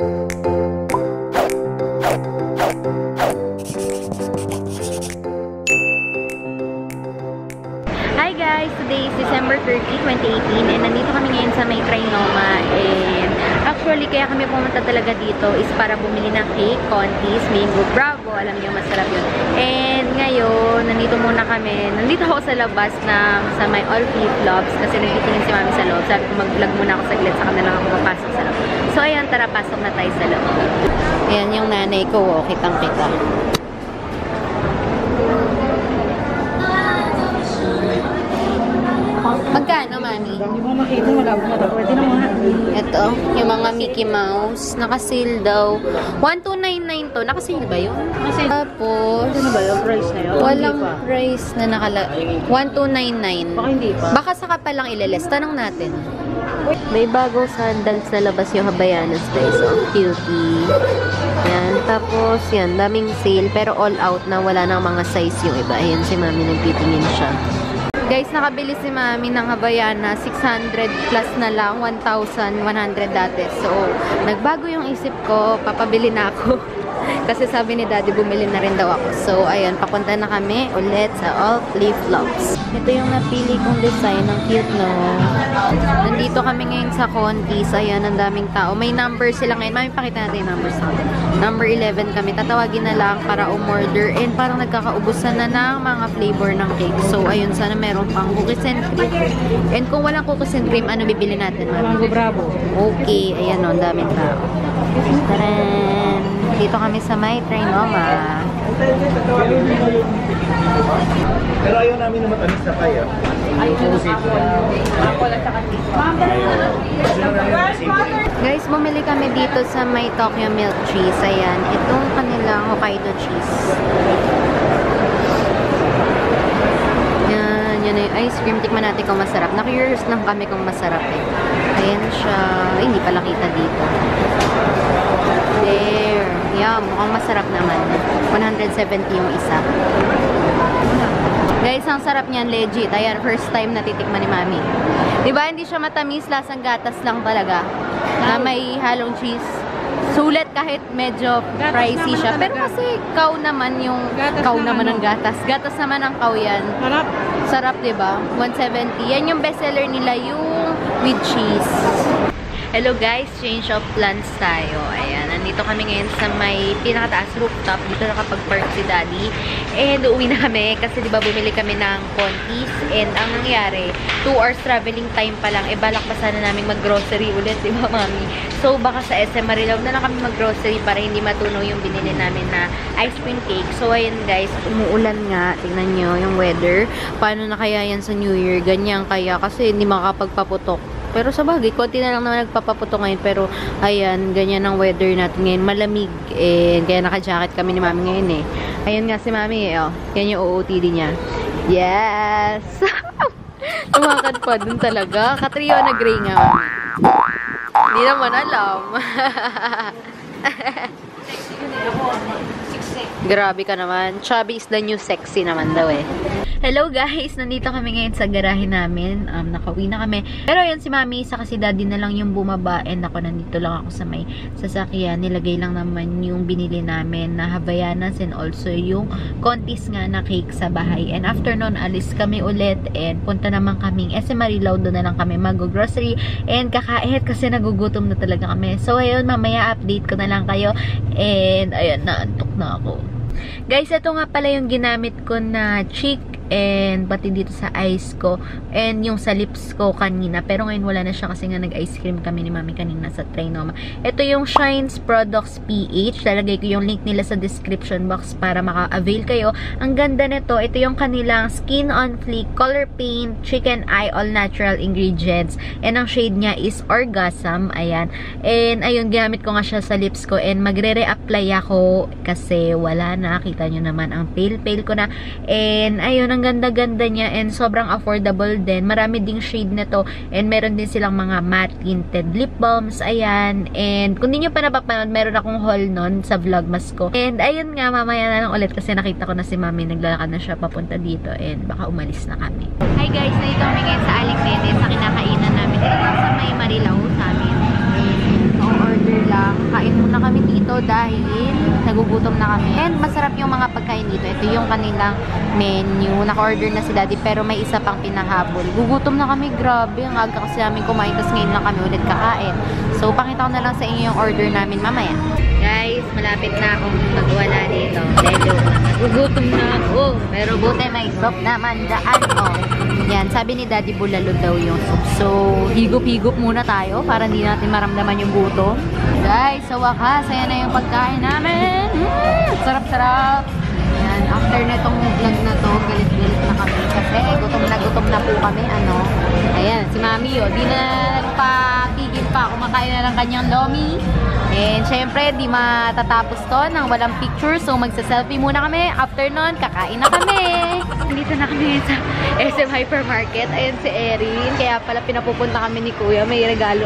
Hi guys! Today is December 30, 2018 and nandito kami ngayon sa may Trinoma and actually kaya kami pumunta talaga dito is para bumili ng cake, Contis, Mango Bravo, alam niyo masarap yun. And ngayon, nandito muna kami, nandito ako sa labas ng sa may All Flip-Flops kasi nagtitingin si Mami sa loob. Sabi ko mag-vlog muna ako saglit sa kanila ako papasok sa loob. So ayan, tara pasok na tayo sa loob. Ayan yung nanay ko, oh, kitang-kita. Magkano, Mami? Hindi mo makita, malabo na ito. Pwede na mga. Ito, yung mga Mickey Mouse. Naka-sale daw. 1299 to. Naka-sale ba yun? Kasi, tapos, ano ba yung price na yun? walang price na nakala. 1299. Baka hindi pa. Baka saka pa lang ileles. Tanong natin. May bagong sandals na labas yung Havaianas guys. So, cutie. Yan. Tapos, yan. Daming sale. Pero all out na. Wala nang mga size yung iba. Ayan si Mami nagtitingin siya. Guys, nakabili si Mami ng Havaianas, 600 plus na lang, 1,100 dati. So, nagbago yung isip ko, papabili na ako. Kasi sabi ni Daddy, bumili na rin daw ako. So, ayun, papunta na kami ulit sa All Flip-Flops. Ito yung napili kong design, ang cute, no? Nandito kami ngayon sa Contis. Ayan, ang daming tao. May numbers sila ngayon. Mami, pakita natin yung numbers natin. Number 11 kami. Tatawagin na lang para umorder. And parang nagkakaubusan na ng mga flavor ng cake. So, ayun, sana meron pang cookies and cream. And kung walang cookies and cream, ano bibili natin, Mami? Mango Bravo. Okay, ayan o, ang daming tao. Taran! Dito kami sa may Trinoma. Pero ayaw namin na matamis na kaya. Guys, bumili kami dito sa may Tokyo Milk Cheese. Ayan, itong kanilang Hokkaido cheese. Yan na yung ice cream. Tikman natin kung masarap. Na-curious lang kami kung masarap eh. Ayan siya. Ay, hindi pala kita dito. There. Yeah, mukhang masarap naman. 170 yung isa. Guys, ang sarap niyan, legit. Ayan, first time natitikman ni Mami. Diba, hindi siya matamis, lasang gatas lang talaga. Na may halong cheese. Sulit kahit medyo pricey siya. Pero kasi cow naman yung cow naman ng gatas. Gatas naman ang cow yan. Sarap. Sarap, diba? 170. Yan yung bestseller nila, yung with cheese. Hello guys, change of plans tayo. Ayan, nandito kami ngayon sa may pinakataas rooftop. Dito nakapag-park si Daddy. And uuwi na kami kasi diba bumili kami ng Contis. And ang nangyari, 2 hours traveling time pa lang. Balak pa sana namin mag-grocery ulit, diba Mami? So baka sa SM Marilao na lang kami mag-grocery para hindi matunaw yung binili namin na ice cream cake. So ayan guys, umuulan nga. Tingnan nyo yung weather. Paano na kaya yan sa New Year? Ganyan kaya kasi hindi makakapagpaputok. Pero sa bagay, konti na lang naman nagpapaputo ngayon. Pero, ayan, ganyan ang weather natin ngayon. Malamig. Kaya naka-jacket kami ni Mami ngayon eh. Ayan nga si Mami eh. Oh. Yan yung OOTD niya. Yes! Tumakad pa dun talaga. Catriona Gray nga, Mami. Hindi naman alam. Grabe ka naman. Chubby is the new sexy naman daw eh. Hello guys! Nandito kami ngayon sa garahe namin. Nakauwi na kami. Pero yun si Mami, saka si Daddy na lang yung bumaba. And ako, nandito lang ako sa may sasakyan. Nilagay lang naman yung binili namin na Havaianas and also yung Contis nga na cake sa bahay. And after nun, alis kami ulit. And punta naman kaming SM Marilao. Doon na lang kami mag-grocery. And kakain kasi nagugutom na talaga kami. So ayun, mamaya update ko na lang kayo. And ayun, naantok na ako. Guys, ito nga pala yung ginamit ko na cheek and pati dito sa eyes ko and yung sa lips ko kanina, pero ngayon wala na siya kasi nga nag-ice cream kami ni Mami kanina sa Trinoma. Ito yung Shines Products PH. Lalagay ko yung link nila sa description box para maka-avail kayo. Ang ganda nito, ito yung kanilang Skin on Fleek Color Paint Chicken Eye All Natural Ingredients and ang shade niya is Orgasm. Ayan. And ayun, ginamit ko nga siya sa lips ko and magre-reapply ako kasi wala na. Kita nyo naman ang pale ko na. And ayun, ang ganda-ganda niya and sobrang affordable din. Marami ding shade na to and meron din silang mga matte tinted lip balms. Ayan. And kung di nyo pa napapanood, meron akong haul nun sa vlogmas ko. And ayun nga, mamaya na lang ulit kasi nakita ko na si Mami naglalakad na siya papunta dito and baka umalis na kami. Hi guys, nandito kami ngayon sa Alicete sa kinakainan namin. Dito lang sa may Marilao sa amin. So, order lang. Kain dahil nagugutom na kami. And masarap yung mga pagkain dito. Ito yung kanilang menu. Naka-order na si Daddy pero may isa pang pinahabol. Gugutom na kami. Grabe. Ang aga kasi namin kumain. Tapos ngayon lang kami ulit kakain. So, pakita ko na lang sa inyo yung order namin mamaya. Guys, malapit na akong magwala dito. Lelo. Nagugutom na ako. Pero buti may soup naman daan. Oh. Yan. Sabi ni Daddy bulalo daw yung soup. So, higop-higop muna tayo para hindi natin maramdaman yung gutom. Guys, sa wakas, ayan na yung pagkain namin. Sarap-sarap. Yan. After netong vlog na to, galit-galit na kami. Kasi gutom na po kami. Ano? Ayan, si Mami, oh. Di na nagpakigil pa. Kumakain na ng kanyang lomi. And syempre, di matatapos to nang walang picture. So, magsa-selfie muna kami. After nun, kakain na kami. Dito na kami sa SM Hypermarket. Ayan si Erin. Kaya pala pinapupunta kami ni Kuya. May regalo.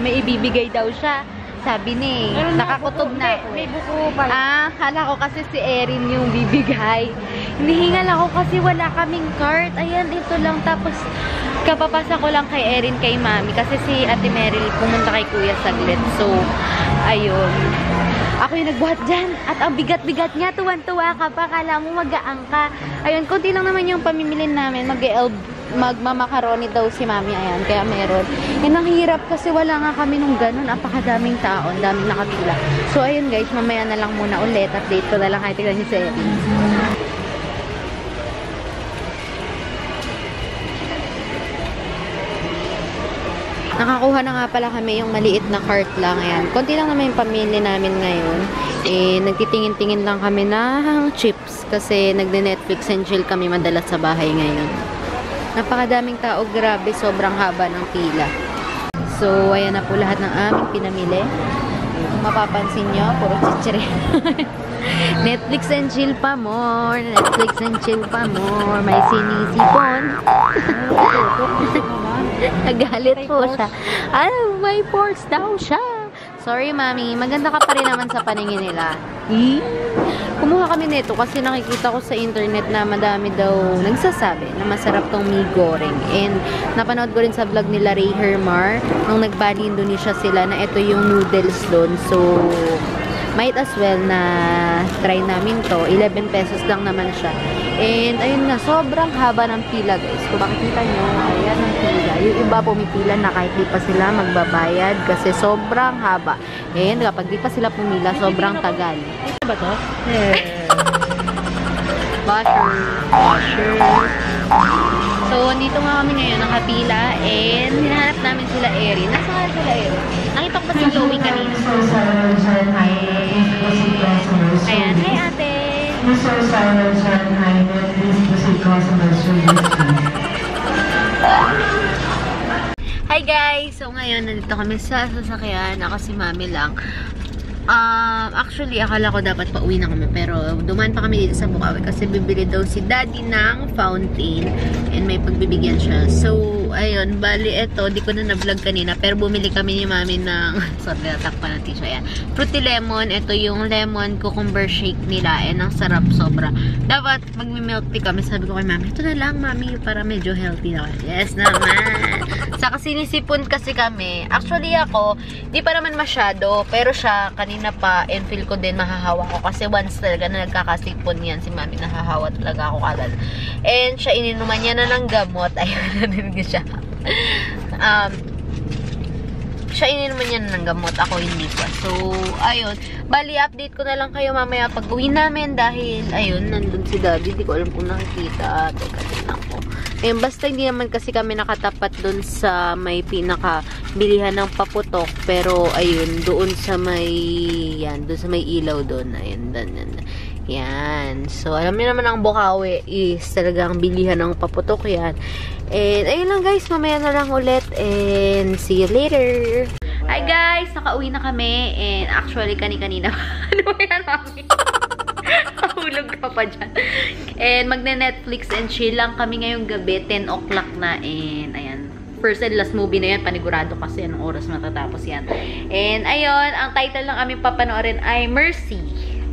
May ibibigay daw siya. Sabi ni, nakakutob na ako. May buko pa. Hala ko kasi si Erin yung bibigay. Hinihingal ako kasi wala kaming cart. Ayan, ito lang. Tapos, kapapasa ko lang kay Erin, kay Mami. Kasi si Ate Meryl pumunta kay Kuya saglit. So, ayun. Ako yung nagbuhat dyan. At ang bigat-bigat niya. Tuwan-tuwa ka pa. Kala mo magaang ka. Ayun, konti lang naman yung pamimilin namin. Magmamakaroni daw si Mami. Ayan, kaya meron. And ang hirap kasi wala nga kami nung ganun. Apakadaming tao. Ang daming nakapila. So, ayun guys. Mamaya na lang muna ulit. Update ko na lang. Kahit tignan niyo si Erin. Nakakuha na nga pala kami yung maliit na cart lang. Ayan. Konti lang naman yung pamilya namin ngayon. Nagtitingin-tingin lang kami ng chips kasi nagde-Netflix and chill kami madalas sa bahay ngayon. Napakadaming tao. Grabe. Sobrang haba ng pila. So, ayan na po lahat ng aming pinamili. Kung mapapansin nyo, puro chichire. Netflix and chill pa more. Netflix and chill pa more. May sinisipon. Nagalit po siya. May force daw siya. Sorry, Mami. Maganda ka pa rin naman sa paningin nila. Kumuha kami nito kasi nakikita ko sa internet na madami daw nagsasabi na masarap tong mee goreng. And napanood ko rin sa vlog nila Ray Hermar nung nag-Bali Indonesia sila na ito yung noodles doon. So, might as well na try namin to. 11 pesos lang naman siya. And ayun nga, sobrang haba ng pila guys. Kung makikita nyo, ayan ang pila. Yung iba pumipila na kahit di pa sila magbabayad kasi sobrang haba. And kapag di pa sila pumila, sobrang tagal. Ito ba to? Washer. So, dito nga kami ngayon, nakapila. And hinahanap namin sila Erin. Nasaan sila Erin? Nakita ko ba si Chloe kanina? Ayan. Hi, ate! Mr. Simon Shanghai, please proceed customer service. Hi guys! So ngayon, nandito kami sa sasakyan. Ako si Mami lang. Actually, akala ko dapat pauwi na kami. Pero dumaan pa kami dito sa Bukawi kasi bibili daw si Daddy ng fountain. And may pagbibigyan siya. So, ayun. Bali, eto. Di ko na na-vlog kanina. Pero bumili kami ni Mami ng sorry, natakpan ng tissue. Ayan. Fruity lemon. Ito yung lemon cucumber shake nila. And ang sarap sobra. Dapat magmi-milk tea kami. Sabi ko kay Mami, ito na lang Mami para medyo healthy na. Yes naman. Saka sinisipon kasi kami. Actually ako, di pa naman masyado. Pero siya, kanina pa, and feel ko din mahahawa ko. Kasi once talaga na nagkakasipon yan, si Mami nahahawa talaga ako kagad. And siya, ininuman niya na ng gamot. Ayun, narinig siya. Siya ininuman niya na ng gamot. Ako hindi pa. So, ayun. Bali, update ko na lang kayo mamaya pag uwi namin. Dahil, ayun, nandun si Daddy. Di ko alam kung nakikita. Teka, tingnan ko. Ayun, basta hindi naman kasi kami nakatapat dun sa may pinaka-bilihan ng paputok. Pero, ayun, doon sa may, yan, doon sa may ilaw doon. Ayun, yan. So, alam niyo naman ang Bukawi is talagang bilihan ng paputok yan. And, ayun lang guys, mamaya na lang ulit. And, see you later. Hi guys, nakauwi na kami. And, actually, kanina. Ano yan, Mami? Hulog ka pa dyan. And magne-Netflix and chill lang kami ngayong gabi. 10 o'clock na. And ayan. First and last movie na yan. Panigurado kasi anong oras matatapos yan. And ayun. Ang title lang aming papanoorin ay Mercy.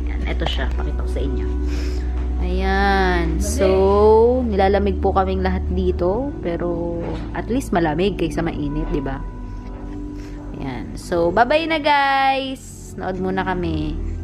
Ayan. Ito siya. Pakita ko sa inyo. Ayan. So, nilalamig po kaming lahat dito. Pero at least malamig kaysa mainit. Diba? Ayan. So, bye-bye na guys. Nood muna kami.